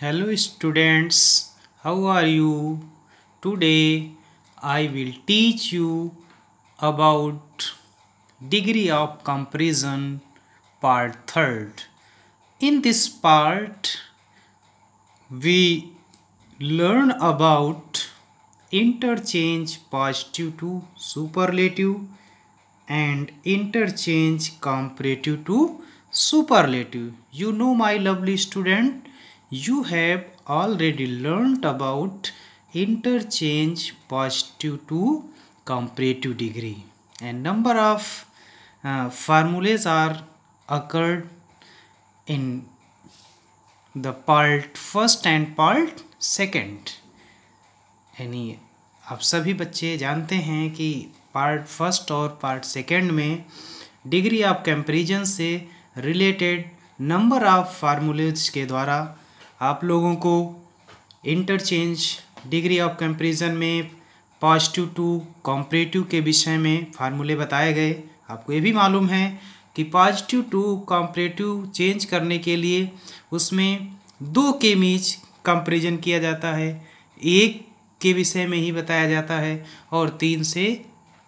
Hello students, how are you? Today I will teach you about degree of comparison part 3rd. In this part we learn about interchange positive to superlative and interchange comparative to superlative. You know, my lovely student, you have already learnt about interchange positive to comparative degree, and number of formulas are occurred in the part first and part second. यानी आप सभी बच्चे जानते हैं कि part first और part second में degree of comparison से रिलेटेड नंबर ऑफ फार्मूलेज के द्वारा आप लोगों को इंटरचेंज डिग्री ऑफ कंपैरिजन में पॉजिटिव टू कॉम्परेटिव के विषय में फार्मूले बताए गए। आपको ये भी मालूम है कि पॉजिटिव टू कॉम्परेटिव चेंज करने के लिए उसमें दो के बीच कंपैरिजन किया जाता है, एक के विषय में ही बताया जाता है और तीन से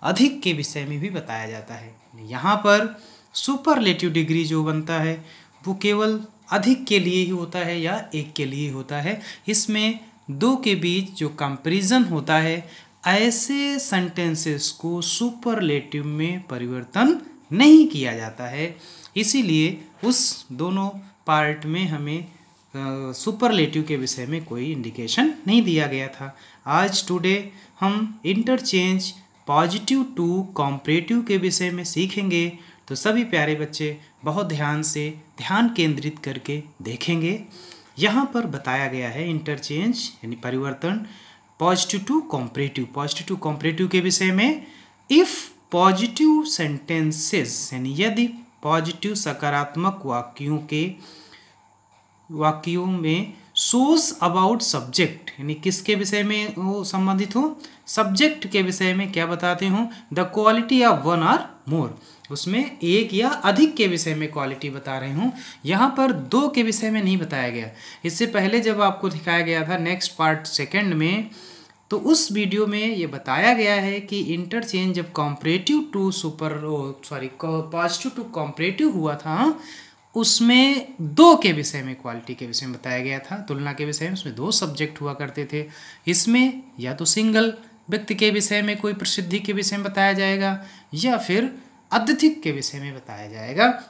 अधिक के विषय में भी बताया जाता है। यहाँ पर सुपरलेटिव डिग्री जो बनता है वो केवल अधिक के लिए ही होता है या एक के लिए होता है। इसमें दो के बीच जो कंपैरिजन होता है, ऐसे सेंटेंसेस को सुपरलेटिव में परिवर्तन नहीं किया जाता है, इसीलिए उस दोनों पार्ट में हमें सुपरलेटिव के विषय में कोई इंडिकेशन नहीं दिया गया था। आज टुडे हम इंटरचेंज पॉजिटिव टू कॉम्परेटिव के विषय में सीखेंगे, तो सभी प्यारे बच्चे बहुत ध्यान से ध्यान केंद्रित करके देखेंगे। यहाँ पर बताया गया है इंटरचेंज यानी परिवर्तन पॉजिटिव टू कॉम्परेटिव के विषय में। इफ़ पॉजिटिव सेंटेंसेस यानी यदि पॉजिटिव सकारात्मक वाक्यों में सोज अबाउट सब्जेक्ट यानी किसके विषय में वो संबंधित हो, सब्जेक्ट के विषय में क्या बताते हो, द क्वालिटी ऑफ वन और मोर, उसमें एक या अधिक के विषय में क्वालिटी बता रहे हूँ। यहाँ पर दो के विषय में नहीं बताया गया। इससे पहले जब आपको दिखाया गया था नेक्स्ट पार्ट सेकंड में, तो उस वीडियो में ये बताया गया है कि इंटरचेंज जब पॉजिटिव टू कॉम्परेटिव हुआ था उसमें दो के विषय में क्वालिटी के विषय में बताया गया था, तुलना के विषय में। उसमें दो सब्जेक्ट हुआ करते थे। इसमें या तो सिंगल व्यक्ति के विषय में कोई प्रसिद्धि के विषय में बताया जाएगा या फिर अत्यधिक के विषय में बताया जाएगा,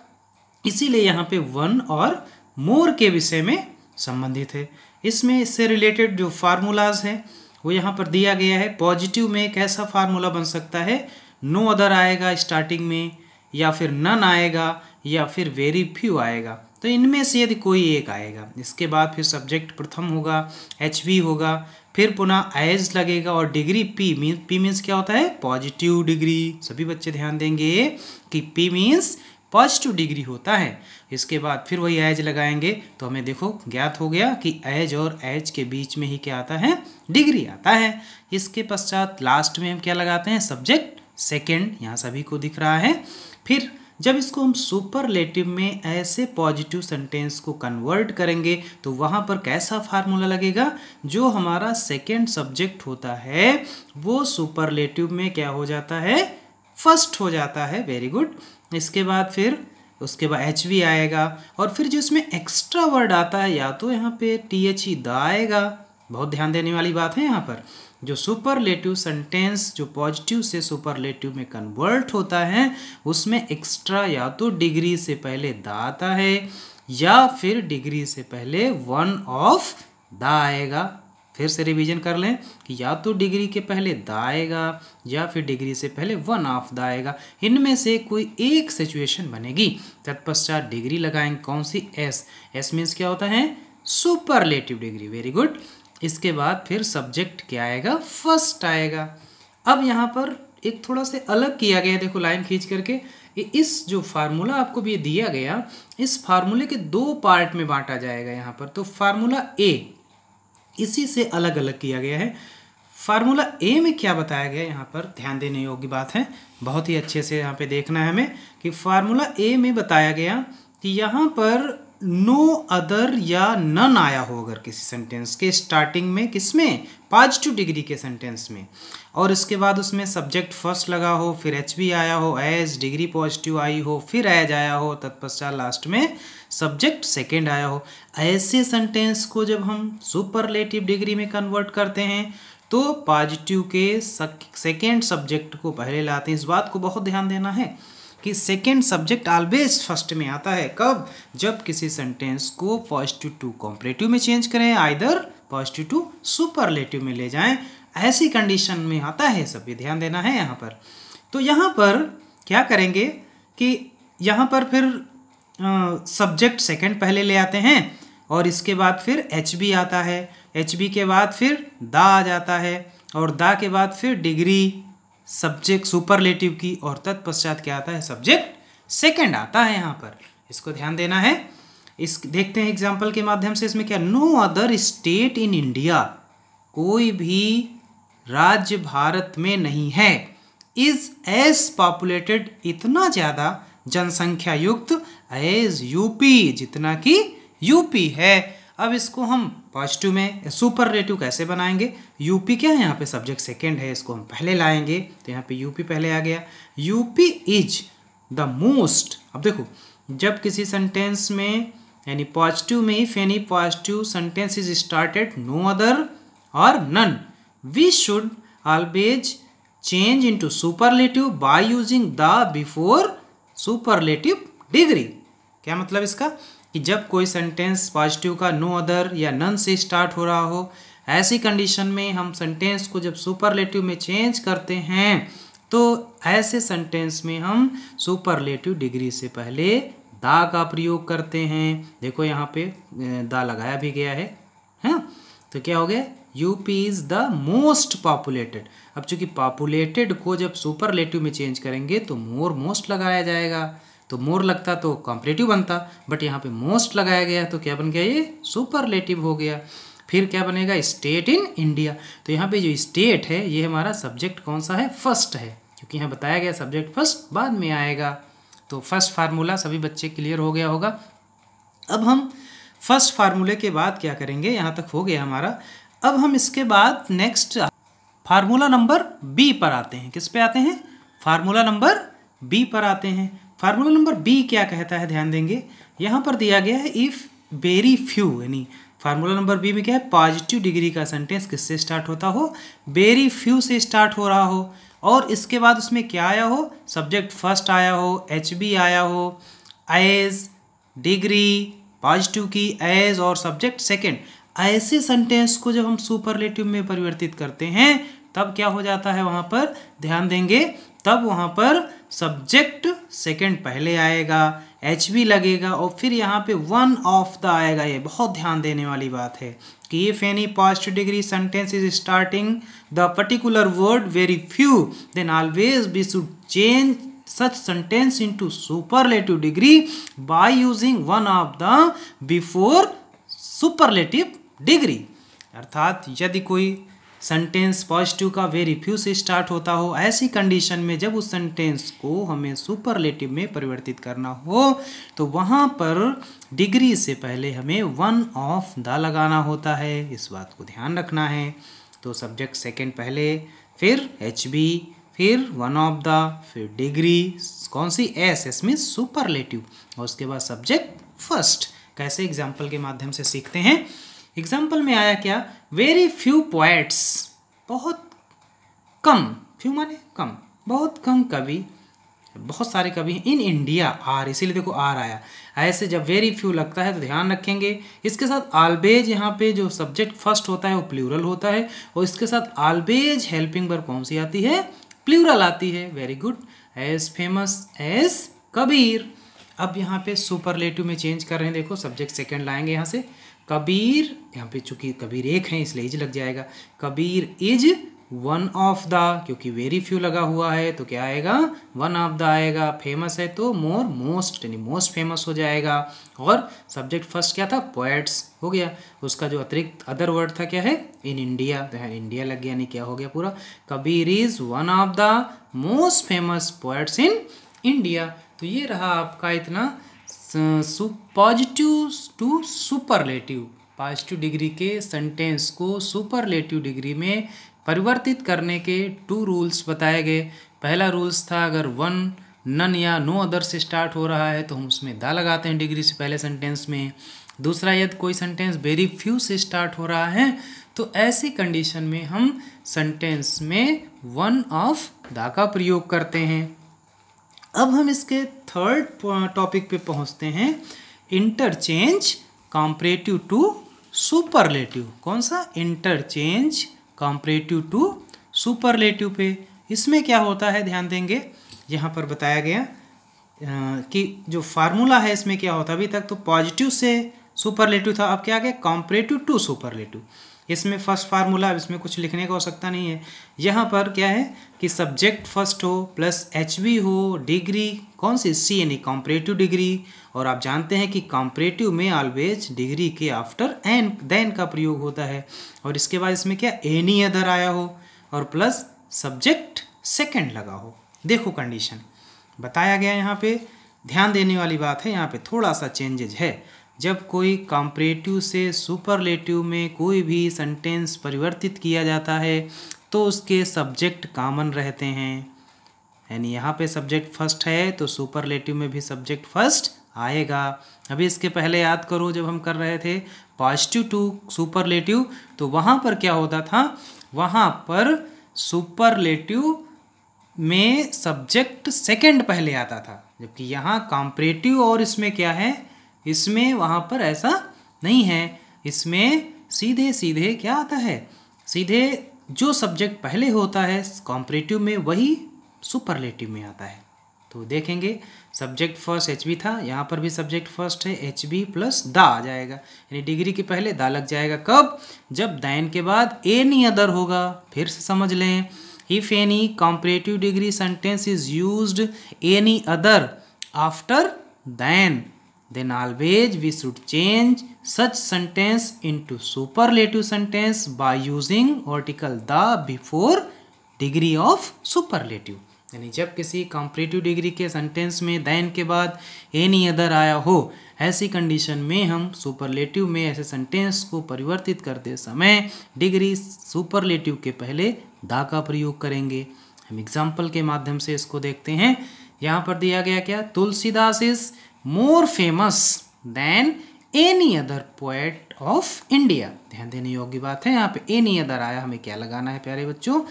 इसीलिए यहाँ पे वन और मोर के विषय में संबंधित है। इसमें इससे रिलेटेड जो फार्मूलाज हैं वो यहाँ पर दिया गया है। पॉजिटिव में एक ऐसा फार्मूला बन सकता है, नो अदर आएगा स्टार्टिंग में, या फिर नन आएगा, या फिर वेरी फ्यू आएगा। तो इनमें से यदि कोई एक आएगा, इसके बाद फिर सब्जेक्ट प्रथम होगा, HV होगा, फिर पुनः एज लगेगा और डिग्री P मीन्स क्या होता है, पॉजिटिव डिग्री। सभी बच्चे ध्यान देंगे कि P मीन्स पॉजिटिव डिग्री होता है। इसके बाद फिर वही एज लगाएंगे तो हमें देखो ज्ञात हो गया कि एज और एज के बीच में ही क्या आता है, डिग्री आता है। इसके पश्चात लास्ट में हम क्या लगाते हैं, सब्जेक्ट सेकेंड, यहाँ सभी को दिख रहा है। फिर जब इसको हम सुपरलेटिव में ऐसे पॉजिटिव सेंटेंस को कन्वर्ट करेंगे तो वहाँ पर कैसा फार्मूला लगेगा, जो हमारा सेकेंड सब्जेक्ट होता है वो सुपरलेटिव में क्या हो जाता है, फर्स्ट हो जाता है। Very good. इसके बाद फिर उसके बाद HV आएगा और फिर जो इसमें एक्स्ट्रा वर्ड आता है, या तो यहाँ पे THE द आएगा। बहुत ध्यान देने वाली बात है, यहाँ पर जो सुपरलेटिव सेंटेंस जो पॉजिटिव से सुपरलेटिव में कन्वर्ट होता है उसमें एक्स्ट्रा या तो डिग्री से पहले द आता है या फिर डिग्री से पहले वन ऑफ द आएगा। फिर से रिवीजन कर लें कि या तो डिग्री के पहले द आएगा या फिर डिग्री से पहले वन ऑफ द आएगा। इनमें से कोई एक सिचुएशन बनेगी। तत्पश्चात डिग्री लगाएंगे, कौन सी, एस मीन्स क्या होता है, सुपरलेटिव डिग्री। Very good. इसके बाद फिर सब्जेक्ट क्या आएगा, फर्स्ट आएगा। अब यहाँ पर एक थोड़ा सा अलग किया गया है, देखो लाइन खींच करके। इस जो फार्मूला आपको भी दिया गया, इस फार्मूले के दो पार्ट में बांटा जाएगा यहाँ पर। तो फार्मूला ए इसी से अलग अलग किया गया है। फार्मूला ए में क्या बताया गया, यहाँ पर ध्यान देने योग्य बात है, बहुत ही अच्छे से यहाँ पे देखना है हमें कि फार्मूला ए में बताया गया कि यहाँ पर नो अदर या नन आया हो अगर किसी सेंटेंस के स्टार्टिंग में, किसमें, पॉजिटिव डिग्री के सेंटेंस में, और इसके बाद उसमें सब्जेक्ट फर्स्ट लगा हो, फिर एच बी आया हो, एज डिग्री पॉजिटिव आई हो, फिर एज आया हो, तत्पश्चात लास्ट में सब्जेक्ट सेकेंड आया हो, ऐसे सेंटेंस को जब हम सुपरलेटिव डिग्री में कन्वर्ट करते हैं तो पॉजिटिव के सेकेंड सब्जेक्ट को पहले लाते हैं। इस बात को बहुत ध्यान देना है कि सेकेंड सब्जेक्ट ऑलवेज फर्स्ट में आता है। कब? जब किसी सेंटेंस को पॉजिटिव टू कॉम्परेटिव में चेंज करें, आइदर पॉजिटिव टू सुपरलेटिव में ले जाएं, ऐसी कंडीशन में आता है। सब ये ध्यान देना है यहाँ पर। तो यहाँ पर क्या करेंगे कि यहाँ पर फिर सब्जेक्ट सेकेंड पहले ले आते हैं और इसके बाद फिर एच बी आता है, एच बी के बाद फिर दा आ जाता है और दा के बाद फिर डिग्री सब्जेक्ट सुपरलेटिव की, और तत्पश्चात क्या आता है, सब्जेक्ट सेकंड आता है। यहाँ पर इसको ध्यान देना है। इस देखते हैं एग्जाम्पल के माध्यम से। इसमें क्या, no other state in India, कोई भी राज्य भारत में नहीं है, इज एज पॉपुलेटेड, इतना ज़्यादा जनसंख्या युक्त, एज यूपी, जितना कि यूपी है। अब इसको हम पॉजिटिव में सुपरलेटिव कैसे बनाएंगे? यूपी क्या है, यहाँ पे सब्जेक्ट सेकंड है, इसको हम पहले लाएंगे, तो यहाँ पे यूपी पहले आ गया। UP is the most. अब देखो, जब किसी सेंटेंस में यानी पॉजिटिव में, if any positive sentence is started no other or none, we should always change into superlative by using the before superlative degree. क्या मतलब इसका? कि जब कोई सेंटेंस पॉजिटिव का नो अदर या नन से स्टार्ट हो रहा हो, ऐसी कंडीशन में हम सेंटेंस को जब सुपरलेटिव में चेंज करते हैं तो ऐसे सेंटेंस में हम सुपरलेटिव डिग्री से पहले दा का प्रयोग करते हैं। देखो यहाँ पे दा लगाया भी गया है, हाँ? तो क्या हो गया, UP is the most populated. अब चूंकि पॉपुलेटेड को जब सुपरलेटिव में चेंज करेंगे तो मोर मोस्ट लगाया जाएगा, तो मोर लगता तो कॉम्परेटिव बनता, बट यहाँ पे मोस्ट लगाया गया तो क्या बन गया, ये सुपरलेटिव हो गया। फिर क्या बनेगा, स्टेट इन इंडिया। तो यहाँ पे जो स्टेट है ये हमारा सब्जेक्ट कौन सा है, फर्स्ट है, क्योंकि यहाँ बताया गया सब्जेक्ट फर्स्ट बाद में आएगा। तो फर्स्ट फार्मूला सभी बच्चे क्लियर हो गया होगा। अब हम फर्स्ट फार्मूले के बाद क्या करेंगे, यहाँ तक हो गया हमारा। अब हम इसके बाद नेक्स्ट फार्मूला नंबर बी पर आते हैं। किस पे आते हैं, फार्मूला नंबर बी पर आते हैं। फार्मूला नंबर बी क्या कहता है, ध्यान देंगे। यहाँ पर दिया गया है इफ़ वेरी फ्यू, यानी फार्मूला नंबर बी में क्या है, पॉजिटिव डिग्री का सेंटेंस किससे स्टार्ट होता हो, वेरी फ्यू से स्टार्ट हो रहा हो, और इसके बाद उसमें क्या आया हो, सब्जेक्ट फर्स्ट आया हो, एच बी आया हो, एज डिग्री पॉजिटिव की, एज और सब्जेक्ट सेकेंड। ऐसे सेंटेंस को जब हम सुपरलेटिव में परिवर्तित करते हैं तब क्या हो जाता है, वहाँ पर ध्यान देंगे, तब वहाँ पर सब्जेक्ट सेकंड पहले आएगा, एच बी लगेगा और फिर यहाँ पे वन ऑफ द आएगा। ये बहुत ध्यान देने वाली बात है कि if any positive degree sentence is starting the particular word very few, then always we should change such sentence into superlative degree by using one of the before superlative degree। अर्थात यदि कोई सेंटेंस पॉजिटिव का very few से start होता हो, ऐसी condition में जब उस सेंटेंस को हमें सुपरलेटिव में परिवर्तित करना हो तो वहाँ पर डिग्री से पहले हमें वन ऑफ द लगाना होता है। इस बात को ध्यान रखना है। तो सब्जेक्ट सेकंड पहले, फिर एच बी, फिर वन ऑफ द, फिर डिग्री कौन सी, एस में सुपरलेटिव, और उसके बाद सब्जेक्ट फर्स्ट। कैसे, एग्जाम्पल के माध्यम से सीखते हैं। एग्जाम्पल में आया क्या, वेरी फ्यू पोएट्स, बहुत कम, फ्यू माने कम, बहुत कम कवि, बहुत सारे कवि हैं इन इंडिया आर, इसीलिए देखो आर आया। ऐसे जब वेरी फ्यू लगता है तो ध्यान रखेंगे। इसके साथ ऑलवेज यहाँ पे जो सब्जेक्ट फर्स्ट होता है वो प्लूरल होता है, और इसके साथ ऑलवेज हेल्पिंग वर्ब कौन सी आती है, प्लूरल आती है। Very good. As famous as Kabir. अब यहाँ पे सुपरलेटिव में चेंज कर रहे हैं, देखो सब्जेक्ट सेकंड लाएंगे यहाँ से, कबीर, यहाँ पे चूंकि कबीर एक है इसलिए इज लग जाएगा, Kabir is one of the, क्योंकि वेरी फ्यू लगा हुआ है तो क्या आएगा, वन ऑफ द आएगा। फेमस है तो मोर मोस्ट, यानी मोस्ट फेमस हो जाएगा। और सब्जेक्ट फर्स्ट क्या था, पोएट्स हो गया। उसका जो अतिरिक्त अदर वर्ड था क्या है, इन इंडिया, तो यहाँ इंडिया लग गया, यानी क्या हो गया पूरा, Kabir is one of the most famous poets in India. तो ये रहा आपका इतना positive to superlative, positive degree के सेंटेंस को सुपरलेटिव डिग्री में परिवर्तित करने के 2 रूल्स बताए गए। पहला रूल्स था अगर वन, नन या नो अदर से स्टार्ट हो रहा है तो हम उसमें दा लगाते हैं डिग्री से पहले सेंटेंस में। दूसरा, यदि कोई सेंटेंस वेरी फ्यू से स्टार्ट हो रहा है तो ऐसी कंडीशन में हम सेंटेंस में वन ऑफ दा का प्रयोग करते हैं। अब हम इसके थर्ड टॉपिक पे पहुंचते हैं, इंटरचेंज कॉम्परेटिव टू सुपरलेटिव। कौन सा? इंटरचेंज कॉम्परेटिव टू सुपरलेटिव पे। इसमें क्या होता है ध्यान देंगे, यहाँ पर बताया गया कि जो फार्मूला है इसमें क्या होता है, अभी तक तो पॉजिटिव से सुपरलेटिव था, अब क्या आ गया कॉम्परेटिव टू सुपरलेटिव। इसमें फर्स्ट फार्मूला, अब इसमें कुछ लिखने का आवश्यकता नहीं है। यहाँ पर क्या है कि सब्जेक्ट फर्स्ट हो प्लस HV हो, डिग्री कौन सी? सी यानी कॉम्परेटिव डिग्री। और आप जानते हैं कि कॉम्परेटिव में ऑलवेज डिग्री के आफ्टर एन देन का प्रयोग होता है। और इसके बाद इसमें क्या एनी अदर आया हो और प्लस सब्जेक्ट सेकंड लगा हो। देखो कंडीशन बताया गया यहाँ पे, ध्यान देने वाली बात है, यहाँ पे थोड़ा सा चेंजेज है। जब कोई कॉम्परेटिव से सुपरलेटिव में कोई भी सेंटेंस परिवर्तित किया जाता है तो उसके सब्जेक्ट कॉमन रहते हैं, यानी यहाँ पे सब्जेक्ट फर्स्ट है तो सुपरलेटिव में भी सब्जेक्ट फर्स्ट आएगा। अभी इसके पहले याद करो, जब हम कर रहे थे पॉजिटिव टू सुपरलेटिव तो वहाँ पर क्या होता था, वहाँ पर सुपरलेटिव में सब्जेक्ट सेकंड पहले आता था, जबकि यहाँ कॉम्परेटिव और इसमें क्या है, इसमें वहाँ पर ऐसा नहीं है। इसमें सीधे सीधे क्या आता है, सीधे जो सब्जेक्ट पहले होता है कॉम्परेटिव में वही सुपरलेटिव में आता है। तो देखेंगे सब्जेक्ट फर्स्ट HV था, यहाँ पर भी सब्जेक्ट फर्स्ट है, HV प्लस दा आ जाएगा, यानी डिग्री के पहले दा लग जाएगा। कब? जब दैन के बाद एनी अदर होगा। फिर से समझ लें, if any comparative degree sentence is used any other after then always we should change such sentence into superlative sentence by using article the before degree of superlative। यानी जब किसी कॉम्परेटिव डिग्री के sentence में then के बाद any other आया हो, ऐसी कंडीशन में हम सुपरलेटिव में ऐसे सेंटेंस को परिवर्तित करते समय डिग्री सुपरलेटिव के पहले दा का प्रयोग करेंगे। हम एग्जाम्पल के माध्यम से इसको देखते हैं। यहाँ पर दिया गया क्या, Tulsidas is more famous than any other poet of India. ध्यान देने योग्य बात है, यहाँ पे एनी अदर आया, हमें क्या लगाना है प्यारे बच्चों,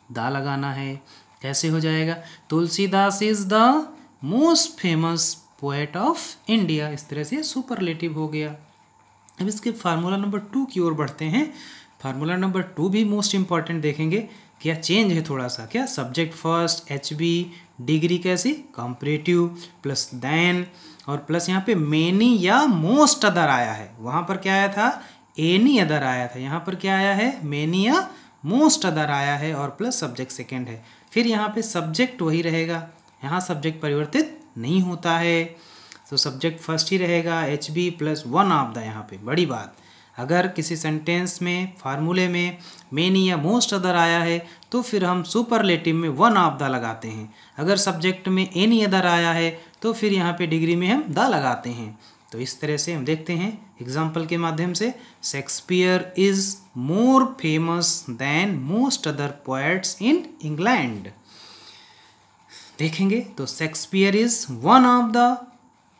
दा लगाना है। कैसे हो जाएगा, Tulsidas is the most famous poet of India, इस तरह से सुपरलेटिव हो गया। अब इसके फार्मूला नंबर 2 की ओर बढ़ते हैं। फार्मूला नंबर 2 भी मोस्ट इंपॉर्टेंट देखेंगे, क्या चेंज है थोड़ा सा, क्या सब्जेक्ट फर्स्ट HV, डिग्री कैसी कॉम्परेटिव प्लस देन और प्लस यहाँ पे मेनी या मोस्ट अदर आया है। वहाँ पर क्या आया था, एनी अदर आया था, यहाँ पर क्या आया है, मेनी या मोस्ट अदर आया है और प्लस सब्जेक्ट सेकंड है। फिर यहाँ पे सब्जेक्ट वही रहेगा, यहाँ सब्जेक्ट परिवर्तित नहीं होता है, तो सब्जेक्ट फर्स्ट ही रहेगा, HB plus one of the. यहाँ पे बड़ी बात, अगर किसी सेंटेंस में फार्मूले में मेनी या मोस्ट अदर आया है तो फिर हम सुपरलेटिव में वन ऑफ द लगाते हैं। अगर सब्जेक्ट में एनी अदर आया है तो फिर यहाँ पे डिग्री में हम द लगाते हैं। तो इस तरह से हम देखते हैं एग्जाम्पल के माध्यम से, Shakespeare is more famous than most other poets in England. देखेंगे तो Shakespeare is one of the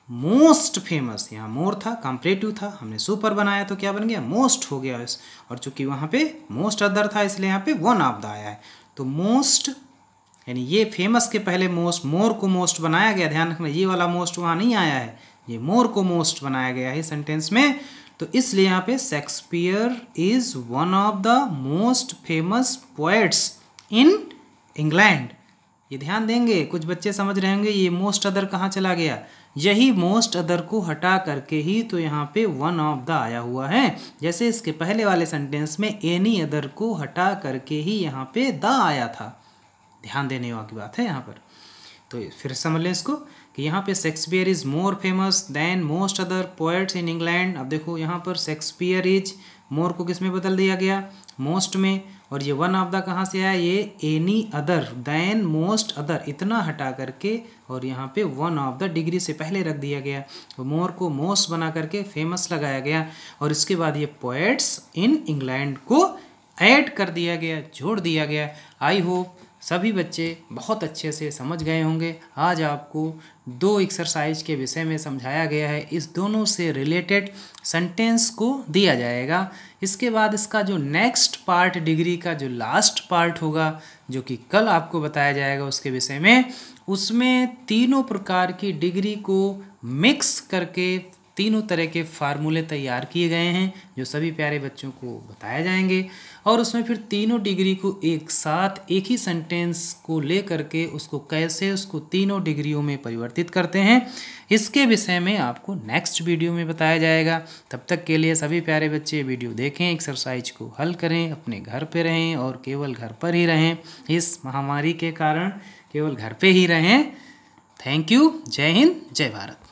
most famous, यहाँ मोर था कॉम्परेटिव था, हमने सुपर बनाया तो क्या बन गया, मोस्ट हो गया। और चूंकि वहाँ पे मोस्ट अदर था इसलिए यहाँ पे वन ऑफ द आया है। तो मोस्ट यानी ये फेमस के पहले मोस्ट, मोर को मोस्ट बनाया गया, ध्यान रखना ये वाला मोस्ट वहाँ नहीं आया है, ये मोर को मोस्ट बनाया गया है सेंटेंस में। तो इसलिए यहाँ पे Shakespeare is one of the most famous poets in England. ये ध्यान देंगे, कुछ बच्चे समझ रहे होंगे ये मोस्ट अदर कहाँ चला गया, यही मोस्ट अदर को हटा करके ही तो यहाँ पे वन ऑफ द आया हुआ है। जैसे इसके पहले वाले सेंटेंस में एनी अदर को हटा करके ही यहाँ पे द आया था, ध्यान देने वाली बात है यहाँ पर। तो फिर समझ लें इसको कि यहाँ पे Shakespeare is more famous than most other poets in England. अब देखो यहाँ पर शेक्सपियर इज मोर को किस में बदल दिया गया, मोस्ट में, और ये वन ऑफ द कहाँ से आया, ये any other than most other इतना हटा करके और यहाँ पे वन ऑफ द डिग्री से पहले रख दिया गया, तो मोर को मोस्ट बना करके फेमस लगाया गया और इसके बाद ये पोएट्स इन इंग्लैंड को ऐड कर दिया गया, जोड़ दिया गया। आई होप सभी बच्चे बहुत अच्छे से समझ गए होंगे। आज आपको 2 एक्सरसाइज के विषय में समझाया गया है, इस दोनों से रिलेटेड सेंटेंस को दिया जाएगा। इसके बाद इसका जो नेक्स्ट पार्ट डिग्री का जो लास्ट पार्ट होगा, जो कि कल आपको बताया जाएगा उसके विषय में, उसमें तीनों प्रकार की डिग्री को मिक्स करके तीनों तरह के फार्मूले तैयार किए गए हैं, जो सभी प्यारे बच्चों को बताए जाएंगे और उसमें फिर तीनों डिग्री को एक साथ एक ही सेंटेंस को ले करके उसको कैसे उसको तीनों डिग्रियों में परिवर्तित करते हैं, इसके विषय में आपको नेक्स्ट वीडियो में बताया जाएगा। तब तक के लिए सभी प्यारे बच्चे वीडियो देखें, एक्सरसाइज को हल करें, अपने घर पे रहें और केवल घर पर ही रहें, इस महामारी के कारण केवल घर पे ही रहें। Thank you. जय हिंद, जय भारत।